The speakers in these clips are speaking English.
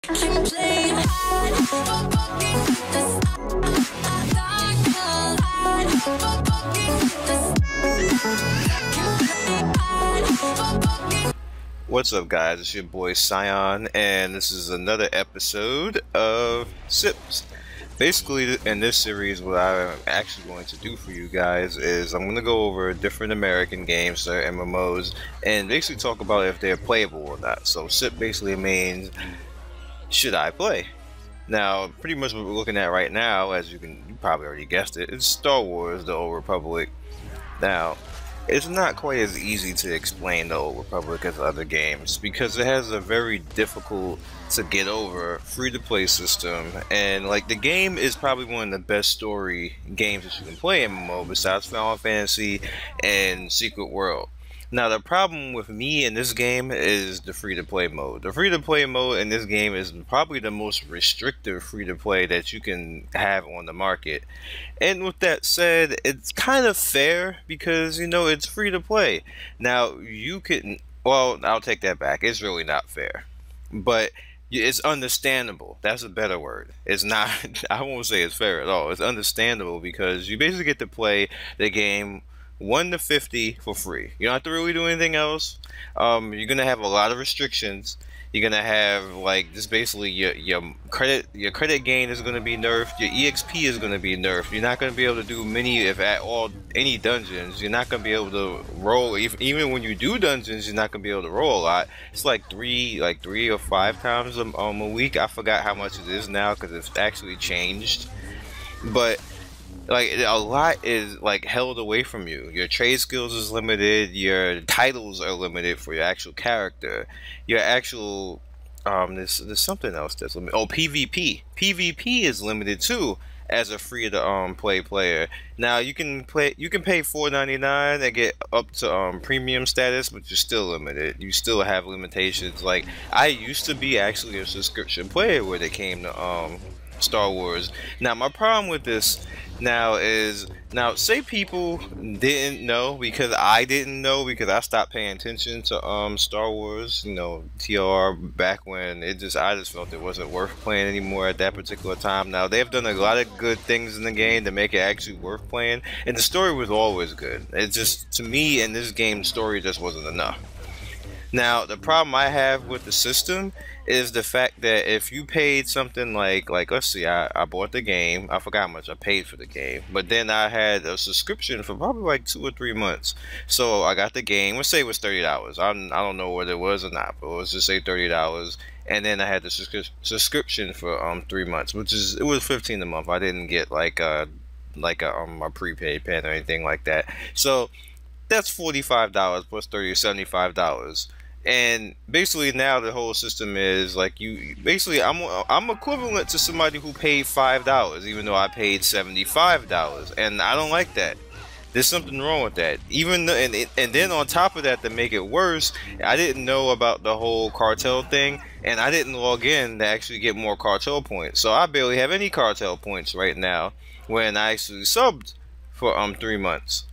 What's up, guys? It's your boy Scion, and this is another episode of S.I.P. Basically, in this series, what I'm actually going to do for you guys is I'm going to go over different American games, their MMOs, and basically talk about if they're playable or not. So S.I.P. basically means, should I play? Now, pretty much what we're looking at right now, as you probably already guessed it, is Star Wars: The Old Republic. Now, it's not quite as easy to explain the Old Republic as other games because it has a very difficult to get over free-to-play system, and like the game is probably one of the best story games that you can play in MMO besides Final Fantasy and Secret World. Now, the problem with me in this game is the free-to-play mode. The free-to-play mode in this game is probably the most restrictive free-to-play that you can have on the market. And with that said, it's kind of fair because, you know, it's free-to-play. Now, you can... Well, I'll take that back. It's really not fair. But it's understandable. That's a better word. It's not... I won't say it's fair at all. It's understandable because you basically get to play the game 1 to 50 for free. You don't have to really do anything else. You're gonna have a lot of restrictions. You're gonna have like just basically your credit gain is gonna be nerfed. Your EXP is gonna be nerfed. You're not gonna be able to do many, if at all, any dungeons. You're not gonna be able to roll. Even when you do dungeons, you're not gonna be able to roll a lot. It's like three or 5 times a week. I forgot how much it is now because it's actually changed. But like a lot is like held away from you. Your trade skills is limited. Your titles are limited for your actual character. Your actual there's something else that's limited. Oh, PvP. PvP is limited too as a free to play player. Now you can pay $4.99 and get up to premium status, but you're still limited. You still have limitations. Like I used to be actually a subscription player when it came to Star Wars. Now my problem with this now is, say people didn't know, because I didn't know because I stopped paying attention to Star Wars, you know, TR, back when I just felt it wasn't worth playing anymore at that particular time. Now they've done a lot of good things in the game to make it actually worth playing, and the story was always good. It just, to me, in this game, the story just wasn't enough. Now, the problem I have with the system is the fact that if you paid something like let's see, I bought the game. I forgot how much I paid for the game, but then I had a subscription for probably like 2 or 3 months. So I got the game. Let's say it was $30. I don't know whether it was or not, but let's just say $30. And then I had the subscription for 3 months, it was $15 a month. I didn't get like a prepaid plan or anything like that. So that's $45 plus $30 is $75. And basically now the whole system is like I'm equivalent to somebody who paid $5, even though I paid $75, and I don't like that. There's something wrong with that. Even though, and then on top of that, to make it worse, I didn't know about the whole cartel thing, and I didn't log in to actually get more cartel points. So I barely have any cartel points right now when I actually subbed for 3 months.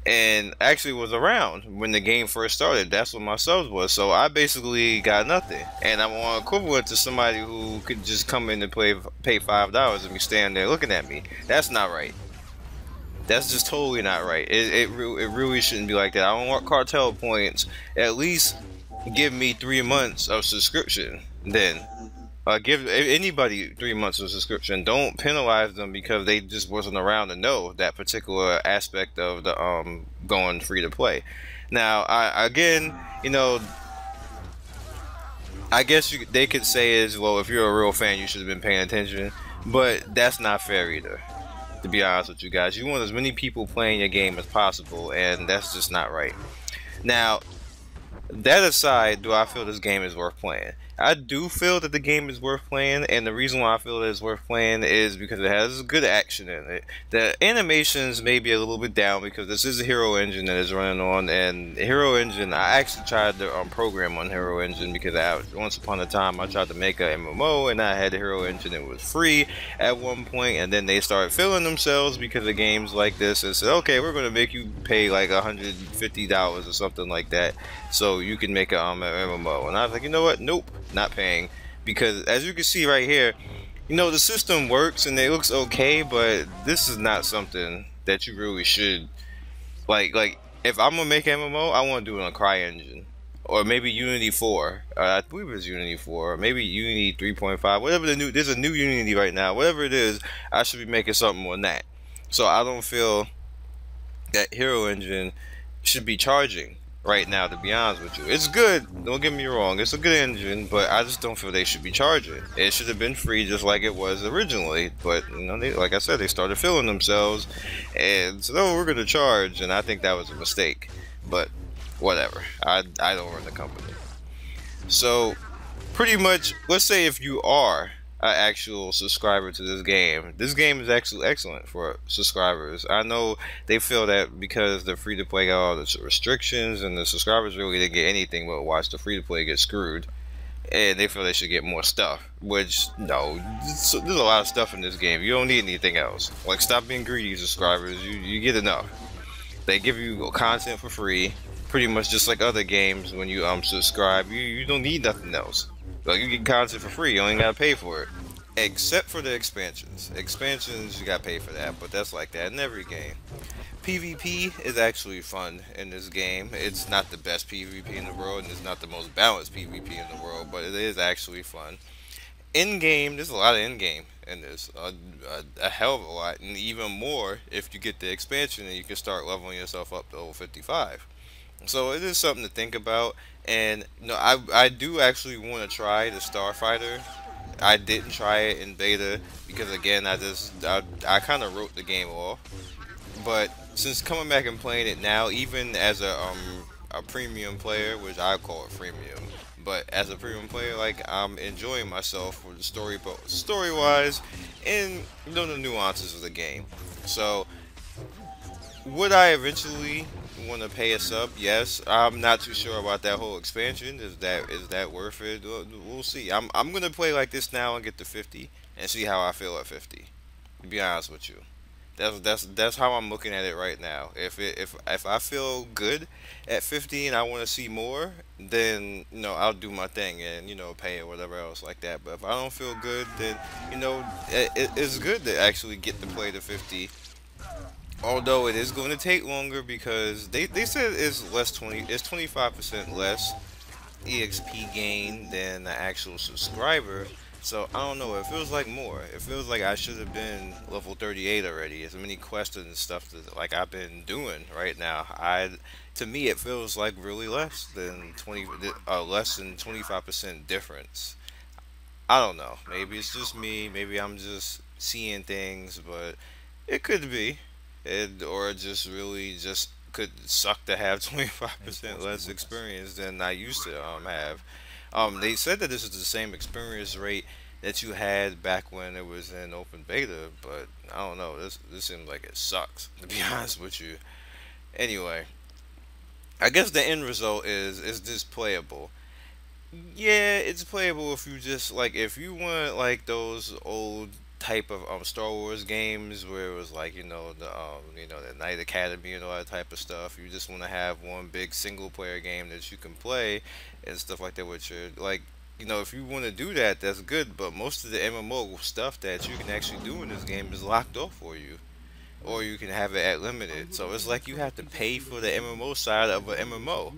And actually was around when the game first started. That's what my subs was. So I basically got nothing, and I'm on equivalent to somebody who could just come in and pay $5 and be standing there looking at me. That's not right. That's just totally not right. It really shouldn't be like that. I don't want cartel points. At least give me 3 months of subscription. Then give anybody 3 months of subscription. Don't penalize them because they just wasn't around to know that particular aspect of the going free to play. Now, again, you know, I guess they could say is, well, if you're a real fan, you should have been paying attention, but that's not fair either. To be honest with you guys, you want as many people playing your game as possible, and that's just not right. Now, that aside, do I feel this game is worth playing? I do feel that the game is worth playing, and the reason why I feel that it's worth playing is because it has good action in it. The animations may be a little bit down because this is a Hero Engine that is running on, and Hero Engine, I actually tried to program on Hero Engine because once upon a time I tried to make a MMO, and I had the Hero Engine. It was free at one point, and then they started feeling themselves because of games like this and said, okay, we're going to make you pay like $150 or something like that so you can make a MMO. And I was like, you know what, nope, not paying. because as you can see right here, you know, the system works and it looks okay, but this is not something that you really should like. If I'm gonna make MMO, I want to do it on CryEngine or maybe Unity 4. I believe it's Unity 4, or maybe Unity 3.5. Whatever the new, there's a new Unity right now. Whatever it is, I should be making something on that. So I don't feel that Hero Engine should be charging right now, to be honest with you. It's good, don't get me wrong, it's a good engine, but I just don't feel they should be charging. It should have been free just like it was originally, but you know, they, like I said, they started feeling themselves and so no, we're gonna charge, and I think that was a mistake. But whatever, I don't run the company. So pretty much, let's say if you are an actual subscriber to this game is actually excellent for subscribers. I know they feel that because the free to play got all the restrictions and the subscribers really didn't get anything but watch the free to play get screwed, and they feel they should get more stuff. Which no, there's a lot of stuff in this game. You don't need anything else. Like, stop being greedy, subscribers. You get enough. They give you content for free, pretty much just like other games. When you subscribe, you don't need nothing else. Like, you get content for free, you only gotta pay for it. Except for the expansions. Expansions, you gotta pay for that, but that's like that in every game. PvP is actually fun in this game. It's not the best PvP in the world, and it's not the most balanced PvP in the world, but it is actually fun. In-game, there's a lot of in-game in this. A hell of a lot, and even more if you get the expansion and you can start leveling yourself up to level 55. So it is something to think about. And no, I do actually want to try the Starfighter. I didn't try it in beta because again I kind of wrote the game off. But since coming back and playing it now, even as a premium player, which I call it freemium, but as a premium player, like, I'm enjoying myself with the story, but story wise, and you know, the nuances of the game. So would I eventually want to pay a sub? Yes. I'm not too sure about that whole expansion. Is that worth it? We'll see. I'm gonna play like this now and get to 50 and see how I feel at 50. To be honest with you, that's how I'm looking at it right now. If I feel good at 50 and I want to see more, then you know, I'll do my thing and you know, pay or whatever else like that. But if I don't feel good, then you know, it's good to actually get to play to 50. Although it is going to take longer because they said it's less 25% less EXP gain than the actual subscriber. So I don't know, it feels like more. It feels like I should have been level 38 already. As many quests and stuff that like I've been doing right now. To me it feels like really less than 25% difference. I don't know. Maybe it's just me. Maybe I'm just seeing things, but it could be. Or just really just could suck to have 25% less experience than I used to have. They said that this is the same experience rate that you had back when it was in open beta, but I don't know. This seems like it sucks, to be honest with you. Anyway, I guess the end result is this playable? Yeah, it's playable if you just like, if you want like those old type of Star Wars games where it was like, you know, the Knight Academy and all that type of stuff. You just want to have one big single player game that you can play and stuff like that with your, like, you know, if you want to do that, that's good, but most of the MMO stuff that you can actually do in this game is locked off for you, or you can have it at limited. So it's like you have to pay for the MMO side of a MMO.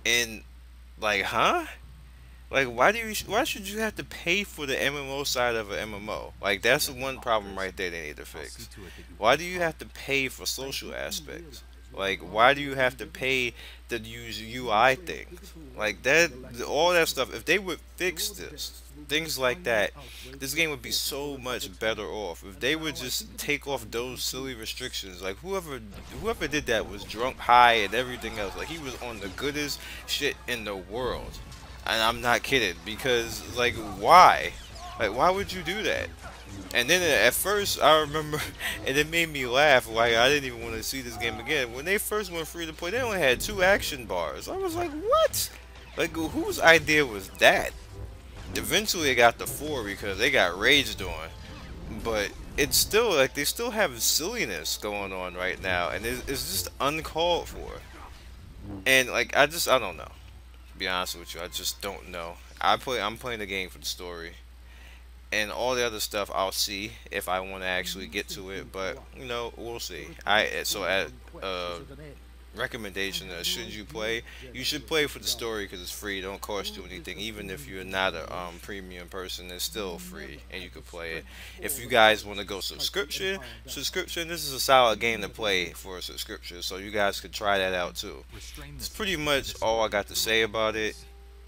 And like, huh? Like, why should you have to pay for the MMO side of an MMO? Like, that's the one problem right there they need to fix. Why do you have to pay for social aspects? Like, why do you have to pay to use UI things? Like, that, all that stuff, if they would fix this, things like that, this game would be so much better off. If they would just take off those silly restrictions, like, whoever did that was drunk, high, and everything else. Like, he was on the goodest shit in the world. And I'm not kidding, because, like, why? Like, why would you do that? And then at first, I remember, and it made me laugh, like, I didn't even want to see this game again. When they first went free to play, they only had 2 action bars. I was like, what? Like, whose idea was that? Eventually, it got to 4 because they got raged on. But it's still, like, they still have silliness going on right now, and it's just uncalled for. And, like, I don't know. To be honest with you, I just don't know. I'm playing the game for the story, and all the other stuff I'll see if I want to actually get to it. But you know, we'll see. At uh, recommendation, should you play, you should play for the story because it's free. Don't cost you anything. Even if you're not a premium person, it's still free and you can play it. If you guys want to go subscription, this is a solid game to play for a subscription, so you guys could try that out too. It's pretty much all I got to say about it.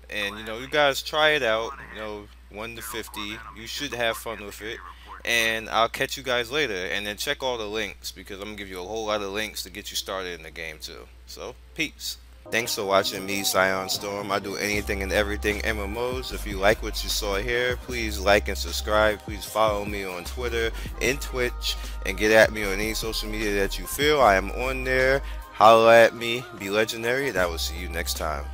And you know, you guys try it out. You know, 1 to 50. You should have fun with it. And I'll catch you guys later. And then check all the links because I'm gonna give you a whole lot of links to get you started in the game too. So, peace. Thanks for watching me, Scion Storm. I do anything and everything MMOs. If you like what you saw here, please like and subscribe. Please follow me on Twitter and Twitch, and get at me on any social media that you feel. I am on there. Holla at me, be legendary, and I will see you next time.